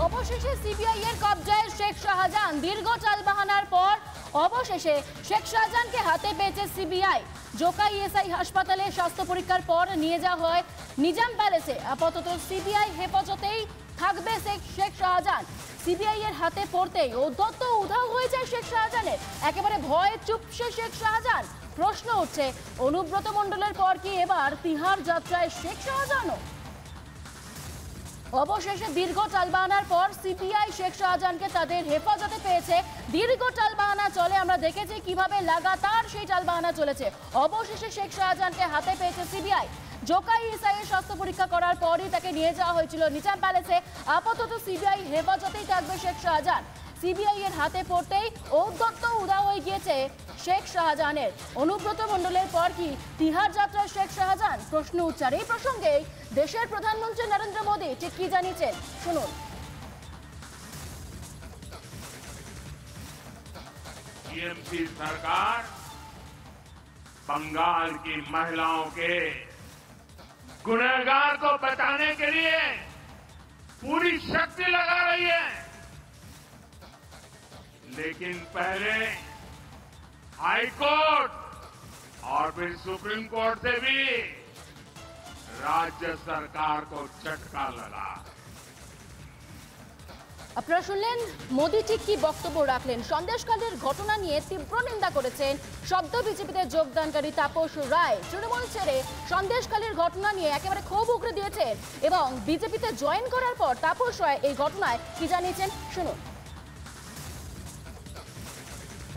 অবশেষে সিবিআই এর কবজায় শেখ শাহজাহান। দীর্ঘ চালবাহানার পর অবশেষে শেখ শাহজাহানকে হাতে পেয়েছে সিবিআই। জোকা ইএসআই হাসপাতালে স্বাস্থ্য পরীক্ষার পর নিয়ে যাওয়া হয় নিজাম প্যালেসে। আপাতত সিবিআই হেফাজতেই থাকবে শেখ শাহজাহান। সিবিআই এর হাতে পড়তেই ঔদ্ধত্য উধাও হয়েছে শেখ শাহজাহানের। একেবারে ভয়ে চুপসে শেখ শাহজাহান। প্রশ্ন উঠছে, অনুব্রত মণ্ডলের পর কি এবার তিহার যাত্রায় শেখ শাহজাহানও? অবশেষে দীর্ঘ টালবাহানার পর সিবিআই শেখ শাহজাহানকে তাদের হেফাজতে পেয়েছে। দীর্ঘ টালবাহানা চলে, আমরা দেখেছি কিভাবে লাগাতার সেই টালবাহানা চলেছে। অবশেষে শেখ শাহজাহানকে হাতে পেয়েছে সিবিআই। জোকা ইএসআই এর স্বাস্থ্য পরীক্ষা করার পরই তাকে নিয়ে যাওয়া হয়েছিল নিজাম প্যালেসে। আপাতত সিবিআই হেফাজতেই থাকবে শেখ শাহজাহান। সিবিআই এর হাতে পড়তেই ঔদ্ধত্য উধাও হয়ে গিয়েছে শেখ শাহজাহানের। অনুব্রত মণ্ডলের পর কি তিহার যাত্রায় শেখ শাহজাহান? প্রশ্ন উঠছে। এই প্রসঙ্গে দেশের প্রধানমন্ত্রী নরেন্দ্র মোদী ঠিক কি জানিয়েছেন, শুনুন। टीएमसी सरकार बंगाल की महिलाओं के गुनहगार को बचाने के लिए पूरी शक्ति लगा रही है, लेकिन पहले हाई कोर्ट और फिर सुप्रीम कोर्ट से भी राज्य सरकार को झटका लगा। আপনারা শুনলেন মোদী ঠিক কি বক্তব্য রাখলেন। সন্দেশখালীর ঘটনা নিয়ে তীব্র নিন্দা করেছেন সদ্য বিজেপিতে যোগদানকারী তাপস রায়। তৃণমূল ছেড়ে সন্দেশখালীর ঘটনা নিয়ে একেবারে ক্ষোভ উগরে দিয়েছেন এবং বিজেপিতে জয়েন করার পর তাপস রায় এই ঘটনায় কি জানিয়েছেন, শুনুন।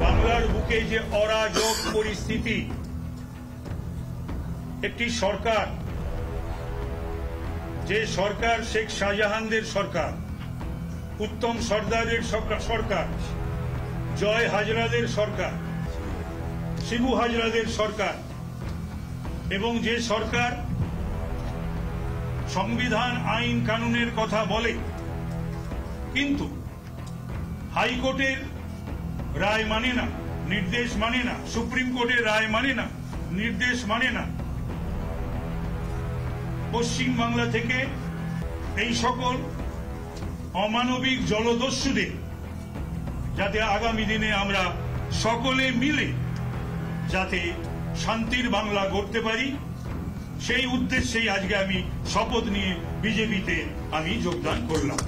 বাংলার বুকে যে অরাজক পরিস্থিতি, একটি সরকার, যে সরকার শেখ শাহজাহানদের সরকার, উত্তম সর্দারের সরকার, জয় হাজরাদের সরকার, শিবু হাজরাদের সরকার, এবং যে সরকার সংবিধান আইন কানুনের কথা বলে কিন্তু হাইকোর্টের রায় মানে না, নির্দেশ মানে না, সুপ্রিম কোর্টের রায় মানে না, নির্দেশ মানে না। পশ্চিম বাংলা থেকে এই সকল অমানবিক জলদস্যুদের যাতে আগামী দিনে আমরা সকলে মিলে যাতে শান্তির বাংলা গড়তে পারি, সেই উদ্দেশ্যেই আজকে আমি শপথ নিয়ে বিজেপিতে আমি যোগদান করলাম।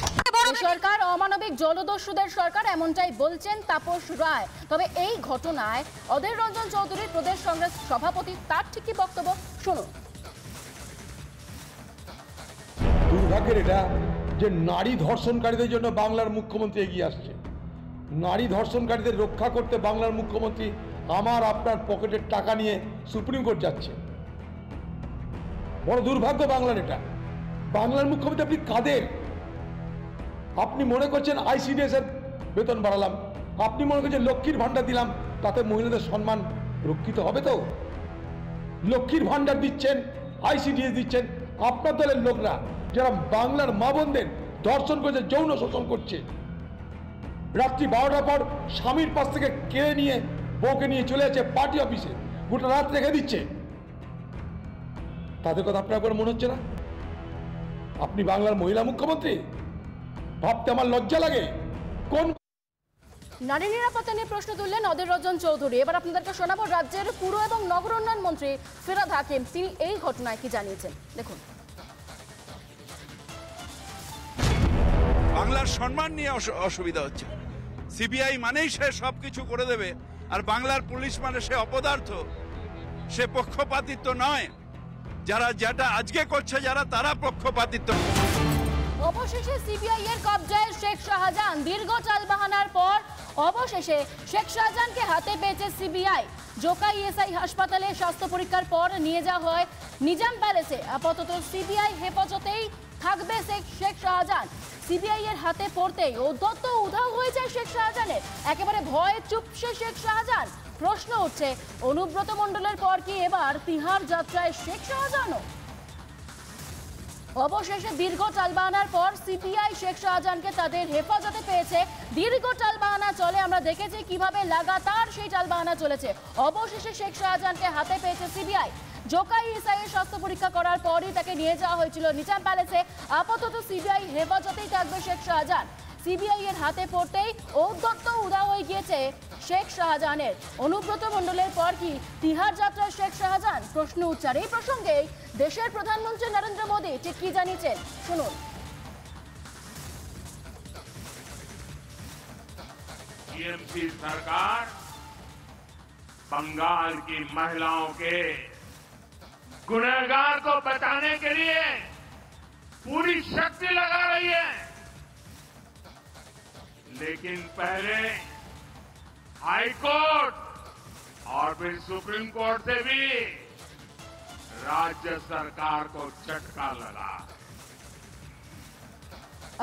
সরকার অমানবিক জলদস্যুদের সরকার, এমনটাই বলছেন তাপস রায়। তবে এই ঘটনায় অধীর রঞ্জন চৌধুরী, প্রদেশ কংগ্রেস সভাপতি, তার ঠিক কি বক্তব্য, শুনুন। দুর্ভাগ্যের এটা যে নারী ধর্ষণকারীদের জন্য বাংলার মুখ্যমন্ত্রী এগিয়ে আসছে। নারী ধর্ষণকারীদের রক্ষা করতে বাংলার মুখ্যমন্ত্রী আমার আপনার পকেটের টাকা নিয়ে সুপ্রিম কোর্ট যাচ্ছে। বড় দুর্ভাগ্য বাংলার এটা। বাংলার মুখ্যমন্ত্রী আপনি কাদের? আপনি মনে করছেন আইসিডিএস এর বেতন বাড়ালাম, আপনি মনে করছেন লক্ষ্মীর ভান্ডার দিলাম, তাতে মহিলাদের সম্মান রক্ষিত হবে? তো লক্ষ্মীর ভান্ডার দিচ্ছেন, আইসিডিএস দিচ্ছেন, আপনার দলের লোকরা যারা বাংলার মা বোনদের ধর্ষণ করছে, যৌন শোষণ করছে, রাত্রি 12টার পর স্বামীর পাশ থেকে কেড়ে নিয়ে বউকে নিয়ে চলে যাচ্ছে পার্টি অফিসে, গোটা রাত রেখে দিচ্ছে, তাদের কথা আপনার একবার মনে হচ্ছে না? আপনি বাংলার মহিলা মুখ্যমন্ত্রী, ভাবতে আমার লজ্জা লাগে। কোন নারী নিরাপত্তা নিয়ে প্রশ্ন তুললেন অধীর রঞ্জন চৌধুরী। এবার আপনাদেরকে শোনাবো রাজ্যের পুর এবং নগর উন্নয়ন মন্ত্রী ফিরহাদ হাকিম, তিনি এই ঘটনায় কি জানিয়েছেন, দেখুন। বাংলার সম্মান নিয়ে অসুবিধা হচ্ছে। সিবিআই মানেই সে সবকিছু করে দেবে, আর বাংলার পুলিশ মানে সে অপদার্থ, সে পক্ষপাতিত্ব নয়। যারা যেটা আজকে করছে যারা, তারা পক্ষপাতিত্ব। অবশেষে সিবিআই এর কবজায় শেখ শাহজাহান। দীর্ঘ টালবাহানার পর অবশেষে শেখ শাহজাহানকে হাতে পেয়েছে সিবিআই। জোকা ইএসআই হাসপাতালে স্বাস্থ্য পরীক্ষার পর নিয়ে যাওয়া হয় নিজাম প্যালেসে। আপাতত সিবিআই হেফাজতেই থাকবে শেখ শাহজাহান। সিবিআই এর হাতে পড়তেই ঔদ্ধত্য উধাও হয়েছে শেখ শাহজাহানের। একেবারে ভয়ে চুপসে শেখ শাহজাহান। প্রশ্ন উঠছে, অনুব্রত মণ্ডলের পর কি এবার তিহার যাত্রায় শেখ শাহজাহানও? অবশেষে দীর্ঘ টালবাহানার পর সিপিআই শেখ শাহজাহানকে তাদের হেফাজতে পেয়েছে। দীর্ঘ টালবাহানা চলে, আমরা দেখেছি কিভাবে লাগাতার সেই টালবাহানা চলেছে। অবশেষে শেখ শাহজাহানকে হাতে পেয়েছে সিবিআই। জোকাই ইসাইয়ের স্বাস্থ্য পরীক্ষা করার পরই তাকে নিয়ে যাওয়া হয়েছিল নিজাম প্যালেসে। আপাতত সিবিআই হেফাজতেই থাকবে শেখ শাহজাহান। সিবিআই এর হাতে পড়তেই ঔদ্ধত্য উদা হয়ে গিয়েছে শেখ শাহজাহানের। অনুব্রত মণ্ডলের পর কি তিহার যাত্রা শেখ শাহজাহান? প্রশ্ন উচ্চার। এই প্রসঙ্গে দেশের প্রধানমন্ত্রী নরেন্দ্র মোদী ঠিক কি জানিয়েছেন শুনুন। टीएमसी सरकार बंगाल की महिलाओं के गुनहगार को बचाने के लिए पूरी शक्ति लगा रही है, लेकिन पहले हाई कोर्ट और फिर सुप्रीम कोर्ट से भी राज्य सरकार को झटका लगा।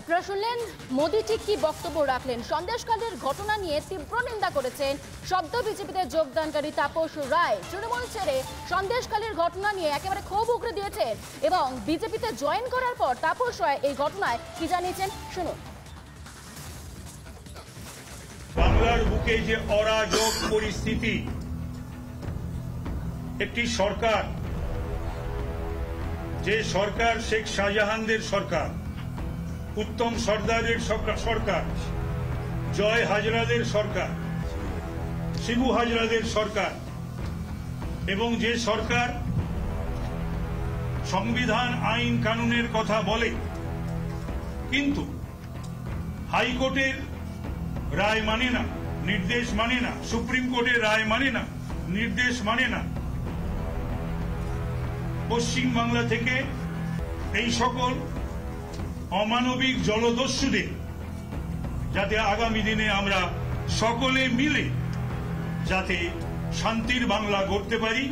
আপনারা শুনলেন মোদী ঠিক কি বক্তব্য রাখলেন। সন্দেশখালীর ঘটনা নিয়ে তীব্র নিন্দা করেছেন সদ্য বিজেপিতে যোগদানকারী তাপস রায়। তৃণমূল ছেড়ে সন্দেশখালীর ঘটনা নিয়ে একেবারে ক্ষোভ উগরে দিয়েছেন এবং বিজেপিতে জয়েন করার পর তাপস রায় এই ঘটনায় কি জানিয়েছেন শুনুন। বাংলার বুকে যে অরাজক পরিস্থিতি, একটি সরকার, যে সরকার শেখ শাহজাহানদের সরকার, উত্তম সর্দারের সরকার, জয় হাজরাদের সরকার, শিবু হাজরাদের সরকার, এবং যে সরকার সংবিধান আইন কানুনের কথা বলে কিন্তু হাইকোর্টের রায় মানে না, নির্দেশ মানে না, সুপ্রিম কোর্টের রায় মানে না, নির্দেশ মানে না, পশ্চিম বাংলা থেকে এই সকল অমানবিক জলদস্যুদের যাতে আগামী দিনে আমরা সকলে মিলে যাতে শান্তির বাংলা গড়তে পারি,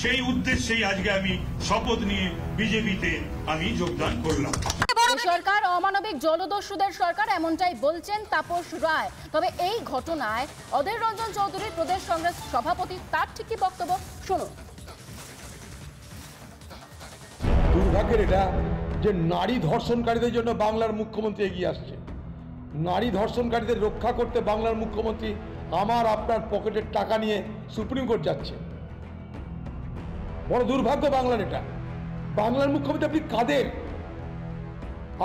সেই উদ্দেশ্যেই আজকে আমি শপথ নিয়ে বিজেপিতে আমি যোগদান করলাম। সরকার অমানবিক জলদস্যুদের সরকার, এমনটাই বলছেন তাপস রায়। তবে এই ঘটনায় অধীর রঞ্জন চৌধুরী প্রদেশ কংগ্রেস সভাপতি, তার ঠিক কি বক্তব্য শুনুন। দুর্ভাগ্যের এটা যে নারী ধর্ষণকারীদের জন্য বাংলার মুখ্যমন্ত্রী এগিয়ে আসছে। নারী ধর্ষণকারীদের রক্ষা করতে বাংলার মুখ্যমন্ত্রী আমার আপনার পকেটের টাকা নিয়ে সুপ্রিম কোর্ট যাচ্ছে। বড় দুর্ভাগ্য বাংলার এটা। বাংলার মুখ্যমন্ত্রী আপনি কাদের?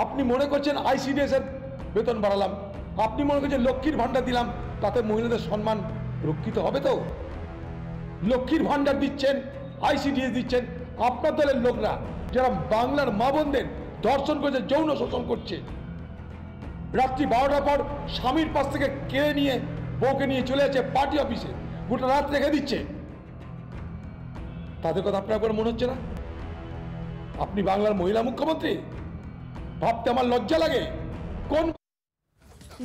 আপনি মনে করছেন আইসিডিএস এর বেতন বাড়ালাম, আপনি মনে করছেন লক্ষ্মীর ভান্ডার দিলাম, তাতে মহিলাদের সম্মান রক্ষিত হবে? তো লক্ষ্মীর ভান্ডার দিচ্ছেন, আইসিডিএস দিচ্ছেন, আপনার দলের লোকরা যারা বাংলার মা বোনদের ধর্ষণ করছে, যৌন শোষণ করছে, রাত্রি 12টার পর স্বামীর পাশ থেকে কেড়ে নিয়ে বউকে নিয়ে চলে যাচ্ছে পার্টি অফিসে, গোটা রাত রেখে দিচ্ছে, তাদের কথা আপনার করে মনে হচ্ছে না? আপনি বাংলার মহিলা মুখ্যমন্ত্রী, ভাবতে আমার লজ্জা লাগে। কোন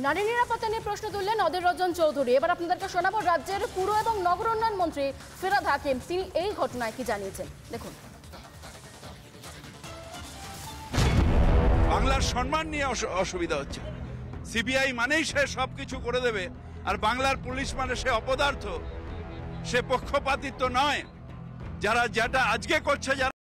নারী নিরাপত্তা নিয়ে প্রশ্ন তুললেন অধীর রঞ্জন চৌধুরী। এবার আপনাদেরকে শোনাবো রাজ্যের পুর এবং নগর উন্নয়ন মন্ত্রী ফিরহাদ হাকিম, তিনি এই ঘটনায় কি জানিয়েছেন দেখুন। বাংলার সম্মান নিয়ে অসুবিধা হচ্ছে। সিবিআই মানেই সে সবকিছু করে দেবে, আর বাংলার পুলিশ মানে সে অপদার্থ, সে পক্ষপাতিত্ব নয়। যারা যেটা আজকে করছে, যারা